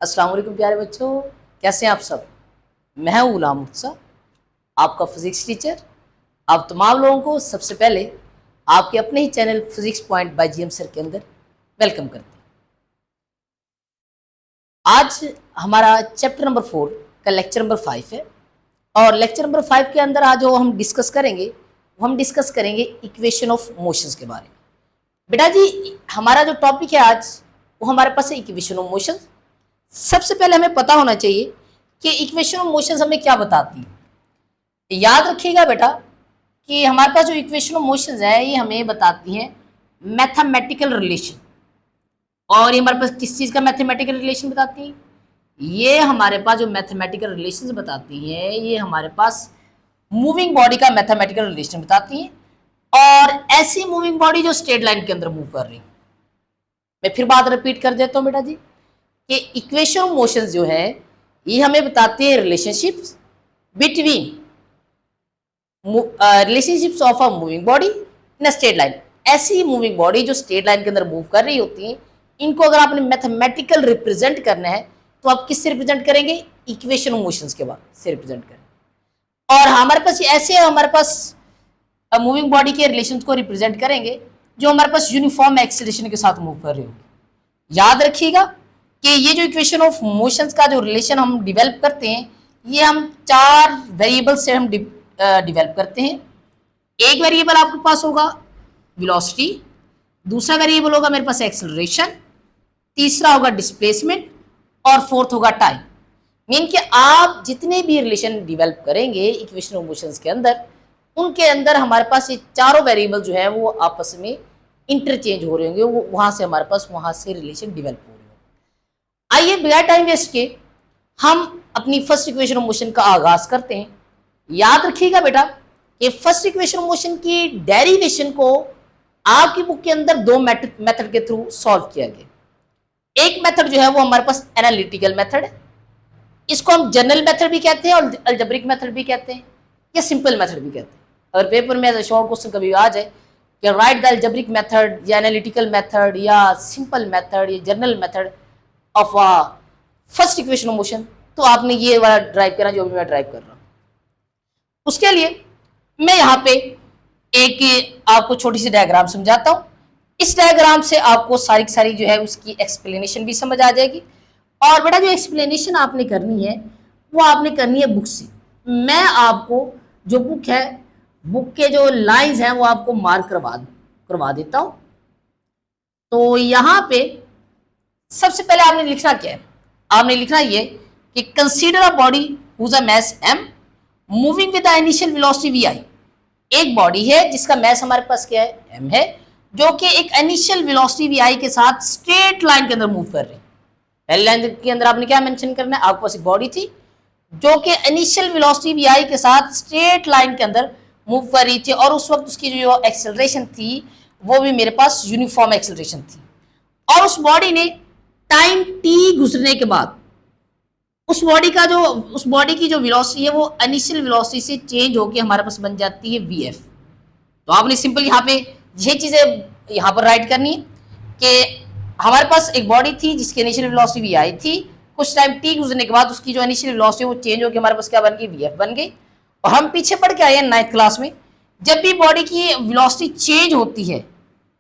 अस्सलाम वालेकुम प्यारे बच्चों, कैसे हैं आप सब। मैं हूं गुलाम मुर्तज़ा, आपका फिज़िक्स टीचर। आप तमाम लोगों को सबसे पहले आपके अपने ही channel physics point by GM sir के अंदर वेलकम करते हैं। आज हमारा चैप्टर नंबर 4 का लेक्चर नंबर 5 है और लेक्चर नंबर 5 के अंदर आज जो हम डिस्कस करेंगे वो हम डिस्कस करेंगे इक्वेशन ऑफ मोशंस के बारे में। बेटा जी, हमारा जो टॉपिक है आज वो हमारे पास है इक्वेशन ऑफ मोशंस। सबसे पहले हमें पता होना चाहिए कि इक्वेशन ऑफ मोशंस हमें क्या बताती है। याद रखिएगा बेटा कि हमारे पास जो इक्वेशन ऑफ मोशंस है ये हमें बताती हैं मैथमेटिकल रिलेशन। और ये हमारे पास किस चीज़ का मैथमेटिकल रिलेशन बताती है? ये हमारे पास जो मैथमेटिकल रिलेशंस बताती हैं ये हमारे पास मूविंग बॉडी का मैथमेटिकल रिलेशन बताती है, और ऐसी मूविंग बॉडी जो स्ट्रेट लाइन के अंदर मूव कर रही है। मैं फिर बात रिपीट कर देता हूँ बेटा जी कि इक्वेशन ऑफ मोशंस जो है ये हमें बताती है relationships between relationships of a moving body in a straight line. ऐसी मूविंग बॉडी जो स्ट्रेट लाइन के अंदर मूव कर रही होती है, इनको अगर आपने मैथमेटिकल रिप्रेजेंट करना है तो आप किससे रिप्रेजेंट करेंगे? इक्वेशन ऑफ मोशंस के बाद से रिप्रेजेंट करेंगे। और हमारे पास ऐसे हमारे पास मूविंग बॉडी के रिलेशंस को रिप्रेजेंट करेंगे जो हमारे पास यूनिफॉर्म एक्सीलरेशन के साथ मूव कर रही होगी। याद रखिएगा कि ये जो इक्वेशन ऑफ मोशंस का जो रिलेशन हम डिवेल्प करते हैं ये हम 4 वेरिएबल से हम डिवेल्प करते हैं। एक वेरिएबल आपके पास होगा वेलोसिटी, दूसरा वेरिएबल होगा मेरे पास एक्सेलरेशन, तीसरा होगा डिस्प्लेसमेंट और फोर्थ होगा टाइम। मीन कि आप जितने भी रिलेशन डिवेल्प करेंगे इक्वेशन ऑफ मोशंस के अंदर, उनके अंदर हमारे पास ये चारों वेरिएबल जो है वो आपस में इंटरचेंज हो रहे होंगे, वो वहां से हमारे पास वहां से रिलेशन डिवेल्प हो रहे होंगे। आइए बिना टाइम वेस्ट के हम अपनी फर्स्ट इक्वेशन ऑफ मोशन का आगाज करते हैं। याद रखिएगा बेटा कि फर्स्ट इक्वेशन ऑफ मोशन की डेरिवेशन को आपकी बुक के अंदर 2 मेथड के थ्रू सॉल्व किया गया। एक मेथड जो है वो हमारे पास एनालिटिकल मेथड है, इसको हम जनरल मेथड भी कहते हैं और अलजेब्रिक मेथड भी कहते हैं या सिंपल मेथड भी कहते हैं। अगर पेपर में एज अ शॉर्ट क्वेश्चन कभी आ जाए कि राइट द अलजेब्रिक मेथड या एनालिटिकल मेथड या सिंपल मेथड या general method of first equation of motion, तो आपने ये वाला ड्राइव करना जो भी मैं ड्राइव कर रहा हूं। उसके लिए मैं यहाँ पे एक आपको छोटी सी डायग्राम समझाता हूँ। इस डायग्राम से आपको सारी की सारी जो है उसकी एक्सप्लेनेशन भी समझ आ जाएगी। और बेटा जो एक्सप्लेनेशन आपने करनी है वो आपने करनी है बुक से। मैं आपको जो बुक है, बुक के जो लाइंस हैं वो आपको मार्क करवा देता हूँ। तो यहाँ पे सबसे पहले आपने लिखना क्या है? आपने लिखना ये कि consider a body who's a mass m moving with the initial velocity vi। एक बॉडी है जिसका मास हमारे पास क्या है? m है, जो कि एक इनिशियल वेलोसिटी vi के साथ स्ट्रेट लाइन के अंदर मूव कर रही है। पहले लाइन के अंदर आपने क्या मेंशन करना है? आपके पास एक बॉडी थी जो कि इनिशियल वेलोसिटी vi के साथ स्ट्रेट लाइन के अंदर मूव कर रही थी, और उस वक्त उसकी जो एक्सेलरेशन थी वो भी मेरे पास यूनिफॉर्म एक्सेलरेशन थी। और उस बॉडी ने टाइम t गुजरने के बाद उस बॉडी की जो वेलोसिटी है वो इनिशियल वेलोसिटी से चेंज होकर हमारे पास बन जाती है vf। तो आपने सिंपल यहाँ पे ये चीजें यहाँ पर राइट करनी है कि हमारे पास एक बॉडी थी जिसकी इनिशियल वेलोसिटी vi थी, कुछ टाइम t गुजरने के बाद उसकी जो इनिशियल वेलोसिटी वो चेंज होकर हमारे पास क्या बन गई? vf बन गई। और हम पीछे पढ़ के आए हैं 9th क्लास में, जब भी बॉडी की वेलोसिटी चेंज होती है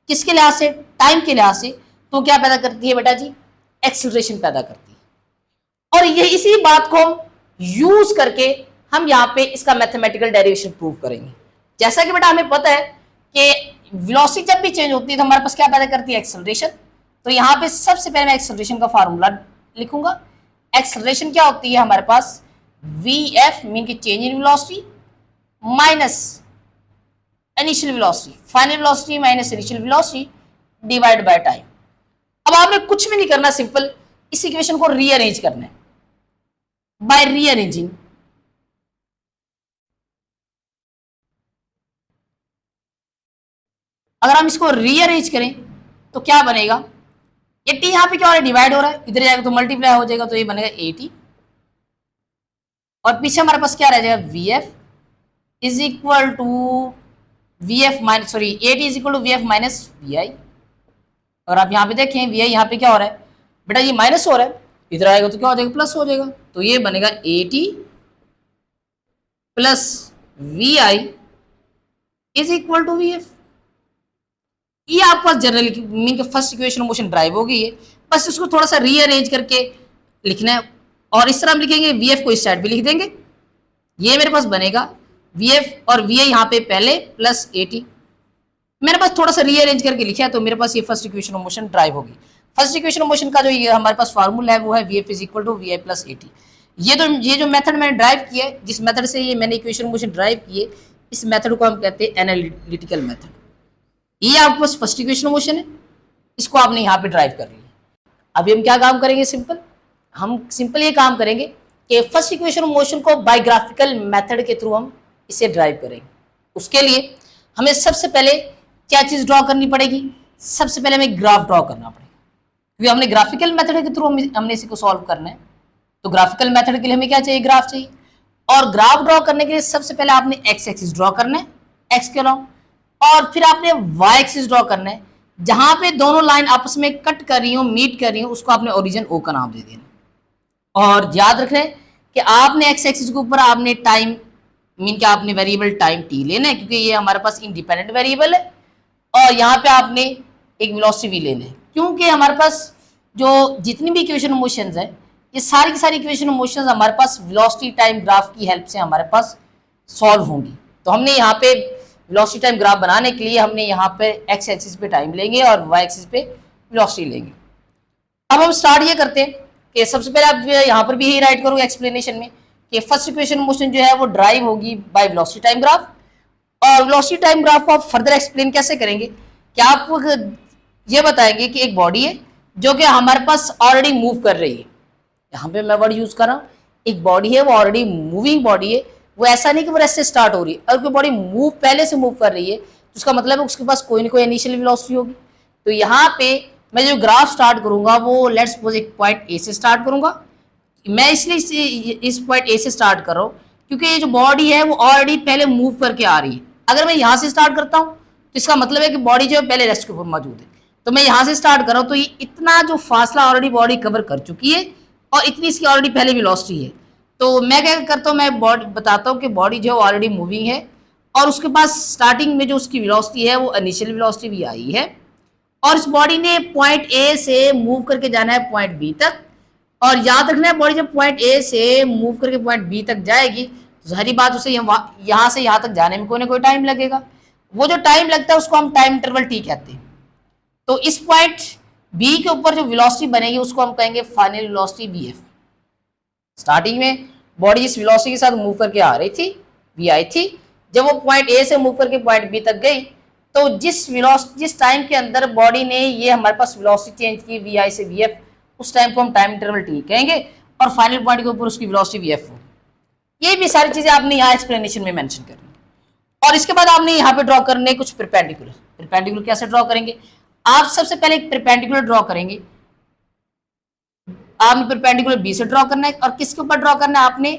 किसके लिहाज से? टाइम के लिहाज से, तो क्या पैदा करती है बेटा जी? एक्सेलरेशन पैदा करती है। और ये इसी बात को हम यूज करके हम यहाँ पे इसका मैथमेटिकल डेरिवेशन प्रूव करेंगे। जैसा कि बेटा हमें पता है कि वेलोसिटी जब भी चेंज होती है तो हमारे पास क्या पैदा करती है? एक्सेलरेशन। तो यहाँ पे सबसे पहले मैं एक्सेलरेशन का फार्मूला लिखूंगा। एक्सेलरेशन क्या होती है हमारे पास? vf मीन की change in velocity minus initial velocity, final velocity minus initial velocity divide by time. अब आपने कुछ भी नहीं करना, सिंपल इस इक्वेशन को रीअरेंज करना है बाय रीअरेंजिंग। अगर हम इसको रीअरेंज करें तो क्या बनेगा? ये टी यहाँ पे क्या हो रहा है? डिवाइड हो रहा है, इधर जाएगा तो मल्टीप्लाई हो जाएगा, तो ये बनेगा 80। और पीछे हमारे पास क्या रह जाएगा? vf is equal to vf minus sorry 80 is equal to vf minus vi। और आप यहाँ पे देखें vi यहाँ पे क्या हो रहा है बेटा? ये माइनस हो रहा है, इधर आएगा तो क्या हो जाएगा, प्लस हो जाएगा। तो ये बनेगा AT plus VI is equal to VF। ये आपके पास जनरली मीन के फर्स्ट इक्वेशन मोशन ड्राइव हो गई है, बस इसको थोड़ा सा रीअरेंज करके लिखना है। और इस तरह हम लिखेंगे, VF को इस साइड भी लिख देंगे, ये मेरे पास बनेगा VF और VI यहाँ पे पहले प्लस AT। मेरे पास थोड़ा सा रीअरेंज करके लिखा है, तो मेरे पास ये first equation of motion drive होगी। फर्स्ट इक्वेशन ऑफ मोशन का जो ये हमारे पास फार्मूला है वो है VF is equal to VI plus AT। ये जो मेथड मैंने ड्राइव किया है, जिस मेथड से ये मैंने इक्वेशन ऑफ मोशन ड्राइव किए, इस मेथड को हम कहते हैं एनालिटिकल मेथड। ये आपके पास फर्स्ट इक्वेशन ऑफ मोशन है, इसको आपने यहाँ पे ड्राइव कर लिया। अभी हम क्या काम करेंगे, हम सिंपल ये काम करेंगे कि फर्स्ट इक्वेशन ऑफ मोशन को बायोग्राफिकल मेथड के थ्रू हम इसे ड्राइव करेंगे। उसके लिए हमें सबसे पहले क्या चीज ड्रॉ करनी पड़ेगी, सबसे पहले हमें ग्राफ ड्रॉ करना पड़ेगा, क्योंकि हमने ग्राफिकल मेथड के थ्रू हमने इसी को सॉल्व करना है। तो ग्राफिकल मेथड के लिए हमें क्या चाहिए, ग्राफ चाहिए। और ग्राफ ड्रॉ करने के लिए सबसे पहले आपने एक्स एक्सिस ड्रॉ करना है, एक्स के अलाउ, और फिर आपने वाई एक्सिस ड्रॉ करना है। जहां पे दोनों लाइन आपस में कट कर रही हो, मीट कर रही हो, उसको आपने ओरिजिन ओ का नाम दे देना। और याद रखना है कि आपने एक्स एक्सिस के ऊपर आपने टाइम मीन क्या आपने वेरिएबल टाइम टी लेना है, क्योंकि ये हमारे पास इंडिपेंडेंट वेरिएबल है। और यहाँ पे आपने एक वेलोसिटी भी लेना है, क्योंकि हमारे पास जो जितनी भी इक्वेशन ऑफ मोशंस है, ये सारी की सारी इक्वेशन ऑफ मोशंस हमारे पास वेलोसिटी टाइम ग्राफ की हेल्प से हमारे पास सॉल्व होंगी। तो हमने यहाँ पे वेलोसिटी टाइम ग्राफ बनाने के लिए हमने यहाँ पे एक्स एक्सिस पे टाइम लेंगे और वाई एक्सिस पे वेलोसिटी लेंगे। अब हम स्टार्ट ये करते हैं कि सबसे पहले आप यहाँ पर भी यही राइट करोगे एक्सप्लेनेशन में कि फर्स्ट इक्वेशन मोशन जो है वो ड्राइव होगी बाय वेलोसिटी टाइम ग्राफ। और वेलोसिटी टाइम ग्राफ को आप फर्दर एक्सप्लेन कैसे करेंगे, क्या आप ये बताएंगे कि एक बॉडी है जो कि हमारे पास ऑलरेडी मूव कर रही है। यहाँ पे मैं वर्ड यूज कर रहा हूँ, एक बॉडी है वो ऑलरेडी मूविंग बॉडी है, वो ऐसा नहीं कि वो ऐसे स्टार्ट हो रही है। अगर कोई बॉडी मूव पहले से मूव कर रही है तो उसका मतलब है उसके पास कोई ना कोई इनिशियल वेलोसिटी होगी। तो यहाँ पे मैं जो ग्राफ स्टार्ट करूंगा वो लेट्स सपोज एक पॉइंट ए से स्टार्ट करूंगा। मैं इसलिए इस पॉइंट ए से स्टार्ट कर रहा हूँ क्योंकि ये जो बॉडी है वो ऑलरेडी पहले मूव करके आ रही है। अगर मैं यहाँ से स्टार्ट करता हूँ तो इसका मतलब है कि बॉडी जो है पहले रेस्ट के ऊपर मौजूद है। तो मैं यहाँ से स्टार्ट कर रहा हूँ तो ये इतना जो फासला ऑलरेडी बॉडी कवर कर चुकी है और इतनी इसकी ऑलरेडी पहले वेलोसिटी है। तो मैं क्या करता हूँ, मैं बॉडी बताता हूँ कि बॉडी जो है ऑलरेडी मूविंग है और उसके पास स्टार्टिंग में जो उसकी वेलोसिटी है वो इनिशियल वेलोसिटी भी आई है। और इस बॉडी ने पॉइंट ए से मूव करके जाना है पॉइंट बी तक। और याद रखना है बॉडी जब पॉइंट ए से मूव करके पॉइंट बी तक जाएगी तो सारी बात उसे यहाँ से यहाँ तक जाने में कोई ना कोई टाइम लगेगा। वो जो टाइम लगता है उसको हम टाइम इंटरवल टी कहते हैं। तो इस पॉइंट बी के ऊपर जो वेलोसिटी बनेगी उसको हम कहेंगे फाइनल वेलोसिटी वीएफ। स्टार्टिंग में बॉडी इस वेलोसिटी के साथ मूव करके आ रही थी, वी आई थी। जब वो पॉइंट ए से मूव करके पॉइंट बी तक गई तो जिस टाइम के अंदर बॉडी ने ये हमारे पास वेलोसिटी चेंज की वी आई से वी एफ, उस टाइम को हम टाइम इंटरवल टी कहेंगे और फाइनल पॉइंट के ऊपर उसकी वेलोसिटी वी एफ हो। ये भी सारी चीजें आपने यहाँ एक्सप्लेनेशन में मेंशन करनी। और इसके बाद आपने यहाँ पे ड्रॉ करने कुछ परपेंडिकुलर। परपेंडिकुलर कैसे ड्रॉ करेंगे, आप सबसे पहले एक परपेंडिकुलर ड्रॉ करेंगे। आपने परपेंडिकुलर बी से ड्रॉ करना है और किसके ऊपर ड्रॉ करना है, आपने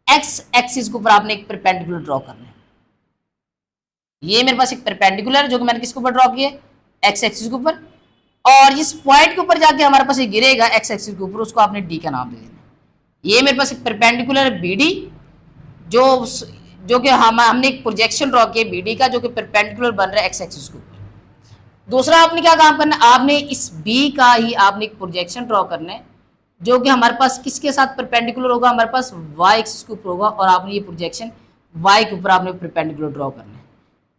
एक्स एक्सिस के ऊपर आपने एक परपेंडिकुलर ड्रॉ करना है। ये मेरे पास एक परपेंडिकुलर जो कि मैंने किसके ऊपर ड्रॉ किया, एक्स एक्सिस के ऊपर। और इस पॉइंट के ऊपर जाके हमारे पास ये गिरेगा एक्स एक्सिस के ऊपर, उसको आपने डी का नाम दे देना। ये मेरे पास एक परपेंडिकुलर बी डी जो कि हमने एक प्रोजेक्शन ड्रॉ किया बी डी का जो कि परपेंडिकुलर बन रहा है एक्स एक्सिस के ऊपर। दूसरा आपने क्या काम करना है, आपने इस बी का ही आपने एक प्रोजेक्शन ड्रॉ करना है जो कि हमारे पास किसके साथ परपेंडिकुलर होगा, हमारे पास वाई एक्सिस के ऊपर होगा। और आपने ये प्रोजेक्शन वाई के ऊपर आपने परपेंडिकुलर ड्रॉ करना है।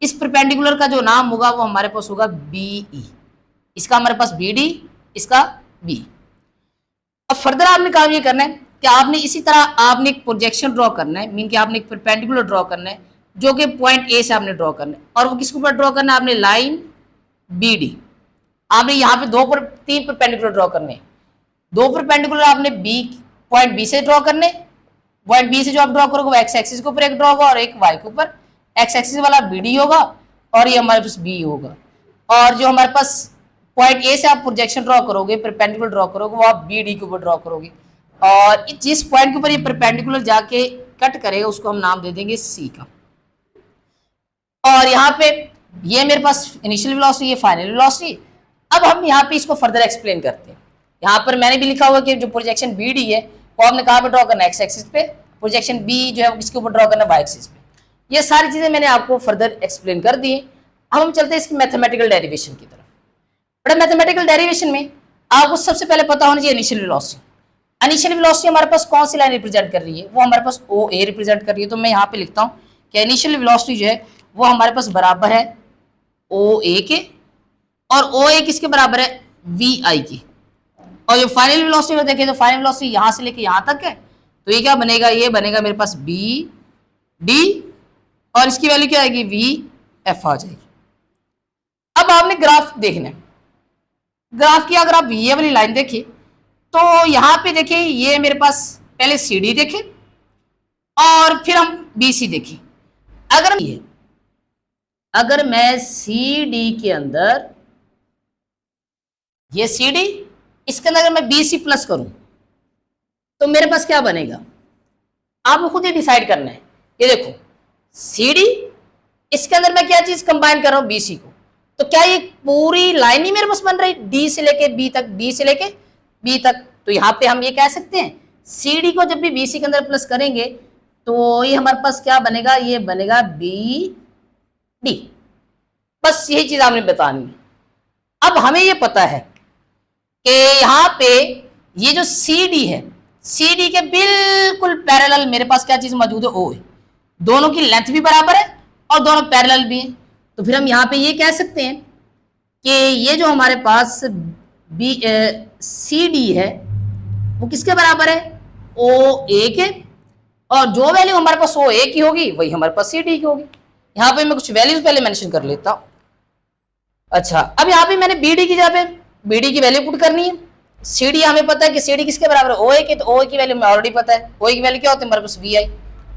इस परपेंडिकुलर का जो नाम होगा वो हमारे पास होगा बी ई। इसका हमारे पास बी डी, इसका बी। अब फर्दर आपने काम ये करना है कि आपने इसी तरह आपने एक प्रोजेक्शन ड्रॉ करना है, मीन कि आपने एक परपेंडिकुलर ड्रॉ करना है जो कि पॉइंट ए से आपने ड्रॉ करना है। और वो किसके ऊपर ड्रॉ करना है, आपने लाइन बी डी। आपने यहाँ पे तीन परपेंडिकुलर ड्रॉ करने हैं। दो परपेंडिकुलर आपने पॉइंट बी से ड्रॉ करने। पॉइंट बी से जो आप ड्रॉ करोगे वो एक्स एक्सिस के ऊपर एक ड्रॉ होगा और एक वाई के ऊपर। एक्स एक्सिस वाला बी डी होगा और ये हमारे पास बी होगा। और जो हमारे पास पॉइंट ए से आप प्रोजेक्शन ड्रॉ करोगे, परपेंडिकुलर ड्रॉ करोगे, वो आप बी डी के ऊपर ड्रॉ करोगे। और जिस पॉइंट के ऊपर ये परपेंडिकुलर जाके कट करेगा उसको हम नाम दे देंगे सी का। और यहाँ पे ये मेरे पास इनिशियल वेलोसिटी, ये फाइनल वेलोसिटी। अब हम यहाँ पे इसको फर्दर एक्सप्लेन करते हैं। यहाँ पर मैंने भी लिखा हुआ कि जो प्रोजेक्शन बी डी है वो आपने कहाँ पे ड्रॉ करना है, एक्स एक्सिस पे, प्रोजेक्शन बी जो है वो किसके ऊपर ड्रॉ करना है, वाई एक्सिस पे। ये सारी चीजें मैंने आपको फर्दर एक्सप्लेन कर दी। अब हम चलते हैं इसकी मैथमेटिकल डेरिवेशन की तरफ। बड़ा मैथमेटिकल डेरिवेशन में आपको सबसे पहले पता होना चाहिए इनिशियल वेलोसिटी। इनिशियल वेलोसिटी हमारे पास कौन सी लाइन रिप्रेजेंट कर रही है, वो हमारे पास ओ ए रिप्रेजेंट कर रही है। तो मैं यहाँ पे लिखता हूँ कि इनिशियल वेलोसिटी जो है वो हमारे पास बराबर है ओ ए के, और ओ ए किसके बराबर है, वी आई की। और जो फाइनल वेलोसिटी को देखें तो फाइनल वेलोसिटी यहां से लेके यहां तक है, तो ये क्या बनेगा, ये बनेगा मेरे पास बी डी, और इसकी वैल्यू क्या आएगी, वी एफ आ जाएगी। अब आपने ग्राफ देखना है। ग्राफ की अगर आप ये वाली लाइन देखिए तो यहां पे देखिए ये मेरे पास पहले सी डी देखे और फिर हम बी सी देखें। अगर मैं सी डी के अंदर, ये सी डी, इसके अंदर अगर मैं बी सी प्लस करूं तो मेरे पास क्या बनेगा, आपको खुद ही डिसाइड करना है। ये देखो सी डी, इसके अंदर मैं क्या चीज कंबाइन कर रहा हूं, बी सी को, तो क्या ये पूरी लाइन ही मेरे पास बन रही, डी से लेके बी तक, डी से लेके बी तक। तो यहां पे हम ये कह सकते हैं सी डी को जब भी बी सी के अंदर प्लस करेंगे तो ये हमारे पास क्या बनेगा, ये बनेगा बी डी। बस यही चीज आपने बतानी है। अब हमें ये पता है कि यहाँ पे ये जो सी डी है, सी डी के बिल्कुल पैरेलल मेरे पास क्या चीज मौजूद है, ओ है। दोनों की लेंथ भी बराबर है और दोनों पैरेलल भी है। तो फिर हम यहाँ पे ये कह सकते हैं कि ये जो हमारे पास बी सी डी है वो किसके बराबर है, ओ ए के, और जो वैल्यू हमारे पास ओ ए की होगी वही हमारे पास सी डी की होगी। यहाँ पे मैं कुछ वैल्यूज पहले मेंशन कर लेता हूँ। अच्छा, अब यहाँ पे मैंने बी डी की जगह पे बी डी की वैल्यू पुट करनी है। सी डी हमें पता है कि सी डी किसके बराबर है, ओ ए के, तो ओ ए की वैल्यू हमें ऑलरेडी पता है। ओ ए की वैल्यू क्या होती है हमारे पास, वी आई।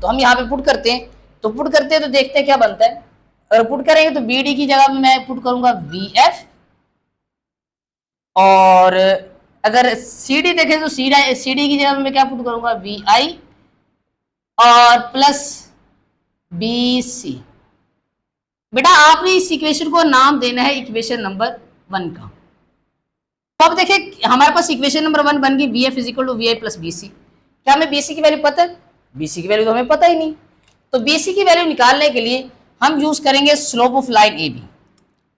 तो हम यहाँ पे पुट करते हैं, तो पुट करते हैं तो देखते हैं क्या बनता है। अगर पुट करेंगे तो बी डी की जगह में मैं पुट करूंगा वी एफ, और अगर सी डी देखें तो सी डी की जगह में मैं क्या पुट करूंगा, वी आई और प्लस बी सी। बेटा आपने इस इक्वेशन को नाम देना है इक्वेशन नंबर 1 का। तो अब देखिए हमारे पास इक्वेशन नंबर 1 बन गई, V F is equal to V I plus B C. क्या हमें बी सी की वैल्यू पता है, बी सी की वैल्यू तो हमें पता ही नहीं। तो बी सी की वैल्यू निकालने के लिए हम यूज करेंगे slope of line A B.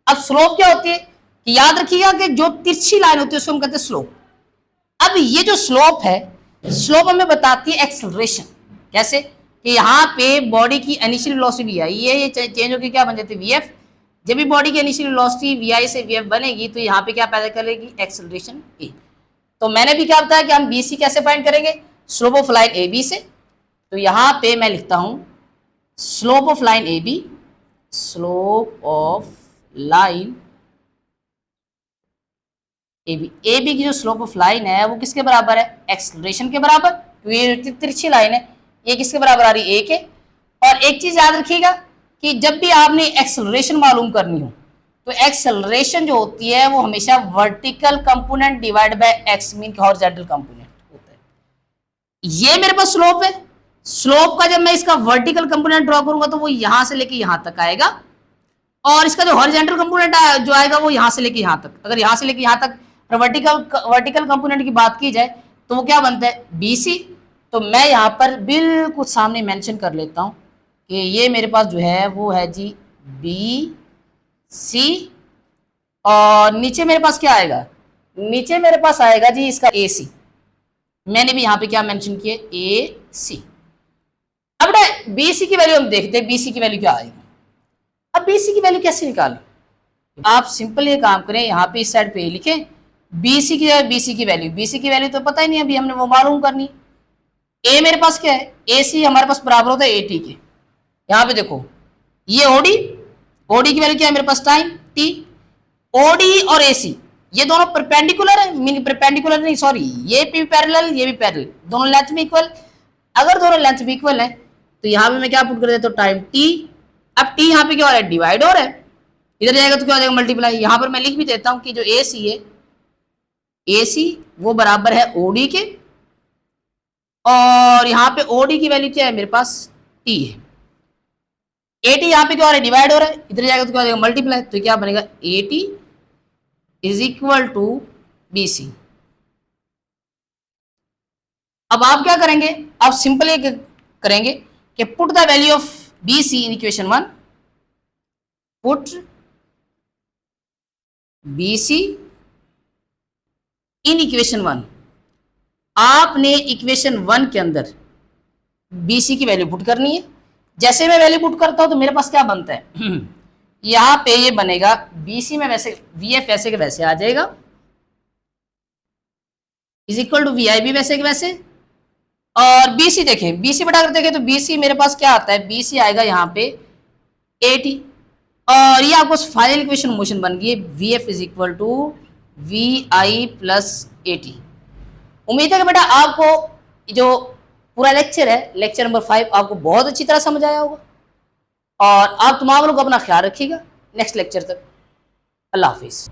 अब स्लोप क्या होती है कि याद रखिएगा कि जो तिरछी लाइन होती है उसको हम कहते हैं स्लोप। अब ये जो स्लोप है, स्लोप हमें बताती है एक्सेलरेशन। कैसे कि यहाँ पे बॉडी की इनिशियल वेलोसिटी आई है, ये चेंज होकर क्या बन जाती है, वी एफ। जब भी बॉडी की इनिशियल वेलोसिटी वी आई से वी एफ बनेगी तो यहाँ पे क्या पैदा करेगी, एक्सेलरेशन ए। तो मैंने भी क्या बताया कि हम बी सी कैसे फाइंड करेंगे, slope of line A B से। तो यहाँ पे मैं लिखता हूं slope of line A B, slope of line A B की जो स्लोप ऑफ लाइन है वो किसके बराबर है, एक्सेलरेशन के बराबर, क्योंकि ये तिरछी लाइन है। ये किसके बराबर आ रही है, ए के। और एक चीज याद रखिएगा कि जब भी आपने एक्सेलरेशन मालूम करनी हो तो एक्सेलरेशन जो होती है वो हमेशा vertical component divide by x mean horizontal component होता है। ये मेरे पास स्लोप है, स्लोप का जब मैं इसका वर्टिकल कंपोनेंट ड्रॉ करूंगा तो वो यहां से लेके यहां तक आएगा, और इसका जो हॉरिजॉन्टल कंपोनेंट जो आएगा वो यहां से लेके यहां तक। अगर यहां से लेके यहां तक वर्टिकल कंपोनेंट की बात की जाए तो वो क्या बनता है, बी सी। तो मैं यहाँ पर बिल्कुल सामने मेंशन कर लेता हूँ कि ये मेरे पास जो है वो है जी बी सी, और नीचे मेरे पास क्या आएगा, नीचे मेरे पास आएगा जी इसका ए सी। मैंने भी यहाँ पे क्या मेंशन किया, ए सी। अब बी सी की वैल्यू हम देखते हैं, बी सी की वैल्यू क्या आएगी। अब बी सी की वैल्यू कैसे निकालें, आप सिंपल ये काम करें, यहाँ पे इस साइड पे लिखें बी सी की, बी सी की वैल्यू, बी सी की वैल्यू तो पता ही नहीं, अभी हमने वो मालूम करनी। ए मेरे पास क्या है, ए सी हमारे पास बराबर होता है ए टी के। यहाँ पे देखो ये ओडी, ओडी की वैल्यू क्या है मेरे पास, टाइम टी। ओडी और ए सी ये दोनों परपेंडिकुलर है, मीन परपेंडिकुलर नहीं सॉरी, ये भी पैरेलल ये भी पैरेलल, दोनों लेंथ में इक्वल। अगर दोनों लेंथ में इक्वल है तो यहाँ पे मैं क्या पुट कर देता हूँ, टाइम टी। अब टी यहाँ पे क्या हो रहा है, डिवाइड हो रहा है, इधर जाएगा तो क्या हो जाएगा, मल्टीप्लाई। यहाँ पर मैं लिख भी देता हूँ कि जो ए सी है, ए सी वो बराबर है ओडी के, और यहाँ पे ओडी की वैल्यू क्या है मेरे पास, टी है। ए टी यहाँ पे क्या हो रहा है, डिवाइड हो रहा है, इधर जाएगा तो क्या हो जाएगा, मल्टीप्लाई। तो क्या बनेगा, A T is equal to B C. अब आप क्या करेंगे, आप सिंपली करेंगे कि put the value of B C in equation 1, put B C in equation 1। आपने इक्वेशन 1 के अंदर बी सी की वैल्यू पुट करनी है। जैसे मैं वैल्यू पुट करता हूं तो मेरे पास क्या बनता है यहां पे ये बनेगा बी सी में वैसे वी एफ वैसे के वैसे आ जाएगा, इज इक्वल टू वी आई भी वैसे के वैसे। और बीसी देखें, बीसी बटा कर देखें तो बीसी मेरे पास क्या आता है, बीसी आएगा यहाँ पे 80। और ये आपको फाइनल इक्वेशन मोशन बन गई है V F is equal to V I plus 80। उम्मीद है कि बेटा आपको जो पूरा लेक्चर है, लेक्चर नंबर 5 आपको बहुत अच्छी तरह समझ आया होगा। और आप तमाम लोग अपना ख्याल रखिएगा। नेक्स्ट लेक्चर तक अल्लाह हाफिज़।